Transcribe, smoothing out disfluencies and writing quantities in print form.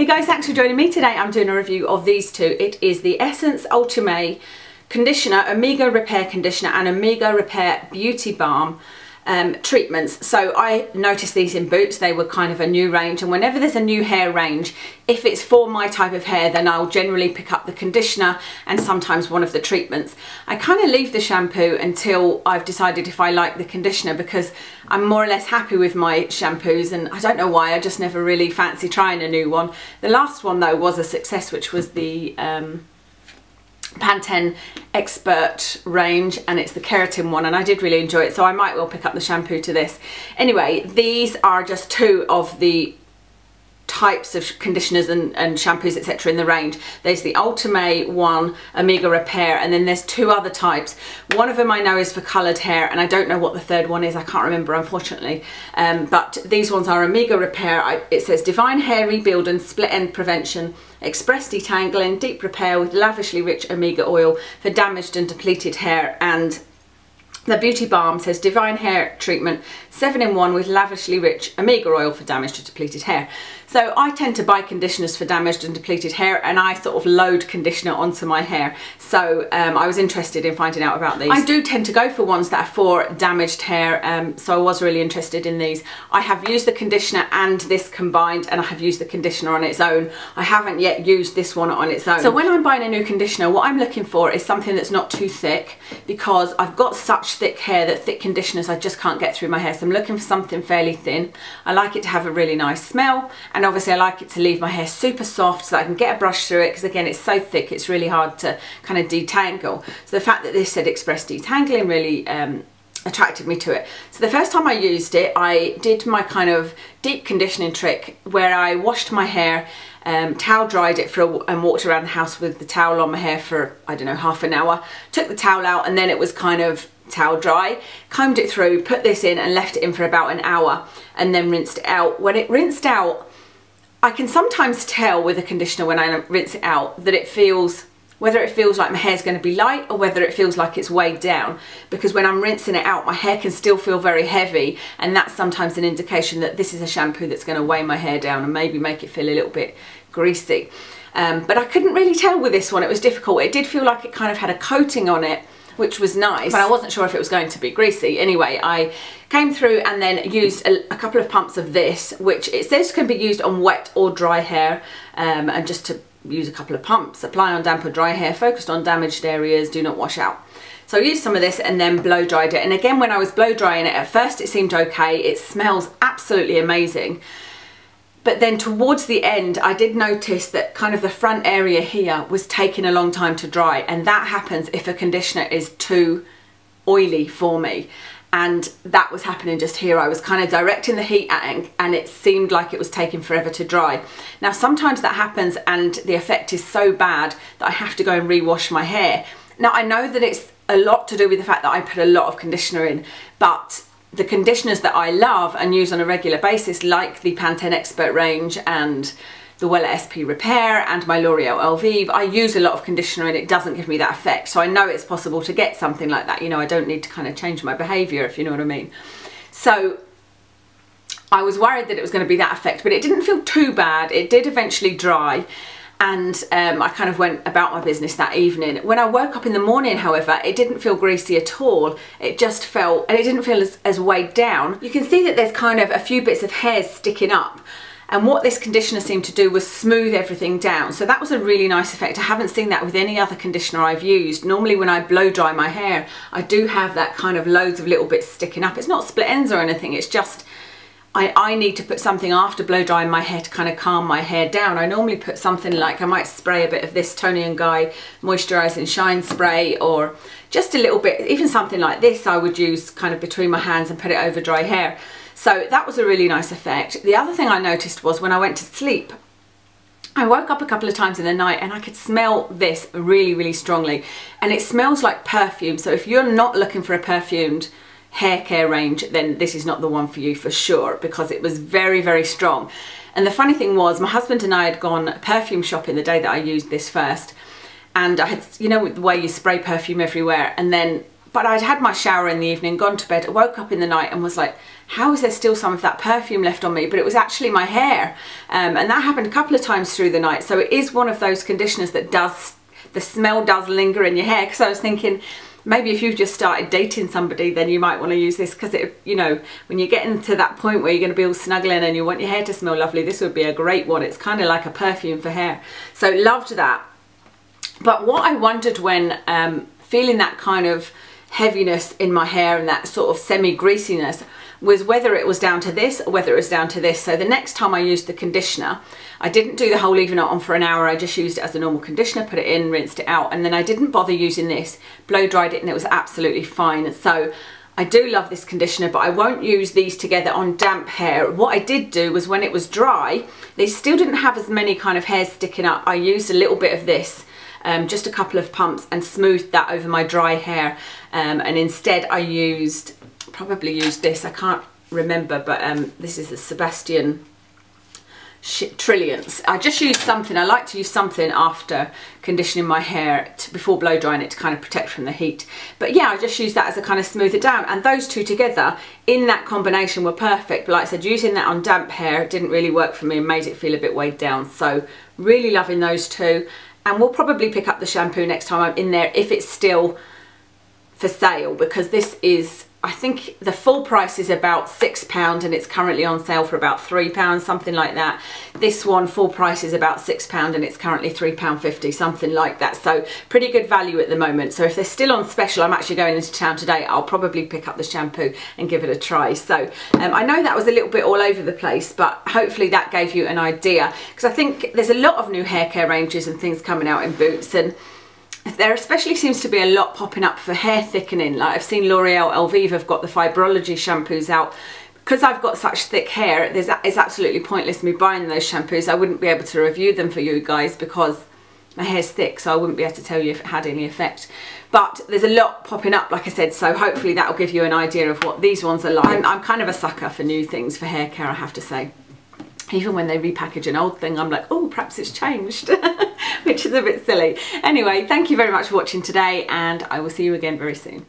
Hey guys, thanks for joining me today. I'm doing a review of these two. It is the Essence Ultime Conditioner, Omega Repair Conditioner and Omega Repair Beauty Balm treatments. So I noticed these in Boots. They were kind of a new range, and whenever there's a new hair range, if it's for my type of hair, then I'll generally pick up the conditioner and sometimes one of the treatments. I kind of leave the shampoo until I've decided if I like the conditioner, because I'm more or less happy with my shampoos, and I don't know why, I just never really fancy trying a new one. The last one though was a success, which was the Pantene Expert range, and it's the keratin one, and I did really enjoy it, so I might well pick up the shampoo to this. Anyway, these are just two of the types of conditioners and shampoos etc in the range. There's the Ultime one, Omega Repair, and then there's two other types. One of them I know is for coloured hair, and I don't know what the third one is. I can't remember, unfortunately, but these ones are Omega Repair. It says Divine Hair Rebuild and Split End Prevention, Express Detangling, Deep Repair with lavishly rich omega oil for damaged and depleted hair. And the Beauty Balm says Divine Hair Treatment 7-in-1 with lavishly rich omega oil for damaged and depleted hair. So I tend to buy conditioners for damaged and depleted hair, and I sort of load conditioner onto my hair. So I was interested in finding out about these. I do tend to go for ones that are for damaged hair, so I was really interested in these. I have used the conditioner and this combined, and I have used the conditioner on its own. I haven't yet used this one on its own. So when I'm buying a new conditioner, what I'm looking for is something that's not too thick, because I've got such thick hair that thick conditioners I just can't get through my hair. So I'm looking for something fairly thin. I like it to have a really nice smell, and obviously I like it to leave my hair super soft so that I can get a brush through it, because again it's so thick it's really hard to kind of detangle. So the fact that this said Express Detangling really attracted me to it. So the first time I used it, I did my kind of deep conditioning trick where I washed my hair, towel dried it and walked around the house with the towel on my hair for, I don't know, half an hour, took the towel out, and then it was kind of towel dry, combed it through, put this in and left it in for about an hour, and then rinsed it out. When it rinsed out, I can sometimes tell with a conditioner when I rinse it out that it feels, whether it feels like my hair's going to be light or whether it feels like it's weighed down, because when I'm rinsing it out my hair can still feel very heavy, and that's sometimes an indication that this is a shampoo that's going to weigh my hair down and maybe make it feel a little bit greasy. But I couldn't really tell with this one. It was difficult. It did feel like it kind of had a coating on it, which was nice, but I wasn't sure if it was going to be greasy. Anyway, I came through and then used a couple of pumps of this, which it says can be used on wet or dry hair, and just to use a couple of pumps. Apply on damp or dry hair, focused on damaged areas, do not wash out. So I used some of this and then blow dried it, and again when I was blow drying it, at first it seemed okay. It smells absolutely amazing. But then towards the end, I did notice that kind of the front area here was taking a long time to dry, and that happens if a conditioner is too oily for me. And that was happening just here. I was kind of directing the heat and it seemed like it was taking forever to dry. Now sometimes that happens and the effect is so bad that I have to go and rewash my hair. Now I know that it's a lot to do with the fact that I put a lot of conditioner in, but the conditioners that I love and use on a regular basis, like the Pantene Expert range and the Wella SP Repair and my L'Oreal Elvive, I use a lot of conditioner and it doesn't give me that effect. So I know it's possible to get something like that. You know, I don't need to kind of change my behaviour, if you know what I mean. So I was worried that it was going to be that effect, but it didn't feel too bad. It did eventually dry, and I kind of went about my business that evening. When I woke up in the morning, however, it didn't feel greasy at all. It just felt, and it didn't feel as weighed down. You can see that there's kind of a few bits of hairs sticking up, and what this conditioner seemed to do was smooth everything down. So that was a really nice effect. I haven't seen that with any other conditioner I've used. Normally when I blow dry my hair, I do have that kind of loads of little bits sticking up. It's not split ends or anything, it's just I need to put something after blow drying my hair to kind of calm my hair down. I normally put something like, I might spray a bit of this Toni & Guy Moisturising Shine Spray, or just a little bit, even something like this I would use kind of between my hands and put it over dry hair. So that was a really nice effect. The other thing I noticed was when I went to sleep, I woke up a couple of times in the night and I could smell this really, really strongly. And it smells like perfume. So if you're not looking for a perfumed hair care range, then this is not the one for you for sure, because it was very, very strong. And the funny thing was, my husband and I had gone perfume shopping the day that I used this first, and I had, you know, the way you spray perfume everywhere, and then but I'd had my shower in the evening, gone to bed, woke up in the night and was like, how is there still some of that perfume left on me? But it was actually my hair. And that happened a couple of times through the night. So it is one of those conditioners that the smell does linger in your hair. Because I was thinking, maybe if you've just started dating somebody, then you might want to use this, because it, you know, when you're getting to that point where you're going to be all snuggling and you want your hair to smell lovely, this would be a great one. It's kind of like a perfume for hair. So loved that. But what I wondered when feeling that kind of heaviness in my hair and that sort of semi-greasiness was whether it was down to this or whether it was down to this. So the next time I used the conditioner, I didn't do the whole leaving it on for an hour. I just used it as a normal conditioner, put it in, rinsed it out, and then I didn't bother using this, blow dried it, and it was absolutely fine. So I do love this conditioner, but I won't use these together on damp hair. What I did do was when it was dry, they still didn't have as many kind of hairs sticking up. I used a little bit of this, just a couple of pumps, and smoothed that over my dry hair. And instead I probably used this, I can't remember, but this is the Sebastian Trillions. I just used something, I like to use something after conditioning my hair before blow drying it to kind of protect from the heat. But yeah, I just used that as a kind of smooth it down, and those two together in that combination were perfect. But like I said, using that on damp hair didn't really work for me and made it feel a bit weighed down. So really loving those two, and we'll probably pick up the shampoo next time I'm in there if it's still for sale, because this is, I think the full price is about £6 and it's currently on sale for about £3, something like that. This one, full price, is about £6 and it's currently £3.50, something like that. So pretty good value at the moment. So if they're still on special, I'm actually going into town today, I'll probably pick up the shampoo and give it a try. So I know that was a little bit all over the place, but hopefully that gave you an idea, because I think there's a lot of new hair care ranges and things coming out in Boots, and there especially seems to be a lot popping up for hair thickening. Like I've seen L'Oreal Elvive have got the fibrology shampoos out. Because I've got such thick hair, it's absolutely pointless me buying those shampoos. I wouldn't be able to review them for you guys because my hair's thick, so I wouldn't be able to tell you if it had any effect. But there's a lot popping up, like I said, so hopefully that'll give you an idea of what these ones are like. I'm kind of a sucker for new things for hair care, I have to say. Even when they repackage an old thing, I'm like, oh, perhaps it's changed, which is a bit silly. Anyway, thank you very much for watching today, and I will see you again very soon.